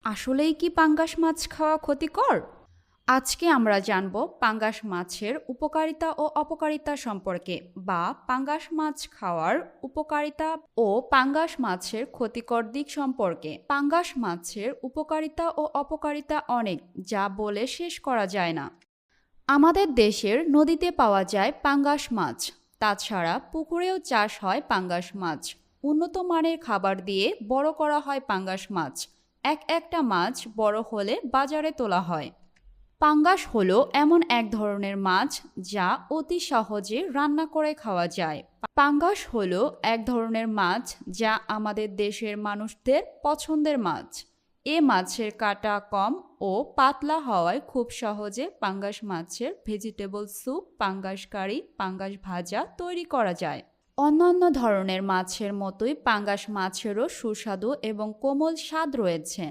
আসলেই কি পাঙ্গাস মাছ খাওয়া ক্ষতিকর? আজকে আমরা জানব পাঙ্গাস মাছের উপকারিতা ও অপকারিতা সম্পর্কে, বা পাঙ্গাস মাছ খাওয়ার উপকারিতা ও পাঙ্গাস মাছের ক্ষতিকর দিক সম্পর্কে। পাঙ্গাস মাছের উপকারিতা ও অপকারিতা অনেক, যা বলে শেষ করা যায় না। আমাদের দেশের নদীতে পাওয়া যায় পাঙ্গাস মাছ। তাছাড়া পুকুরেও চাষ হয় পাঙ্গাস মাছ। উন্নত মানের খাবার দিয়ে বড় করা হয় পাঙ্গাস মাছ। একটা মাছ বড় হলে বাজারে তোলা হয়। পাঙ্গাস হলো এমন এক ধরনের মাছ যা অতি সহজে রান্না করে খাওয়া যায়। পাঙ্গাস হলো এক ধরনের মাছ যা আমাদের দেশের মানুষদের পছন্দের মাছ। এ মাছের কাঁটা কম ও পাতলা হওয়ায় খুব সহজে পাঙ্গাস মাছের ভেজিটেবল স্যুপ, পাঙ্গাস কারি, পাঙ্গাস ভাজা তৈরি করা যায়। অন্যান্য ধরনের মাছের মতোই পাঙ্গাস মাছেরও সুস্বাদু এবং কোমল স্বাদ রয়েছে।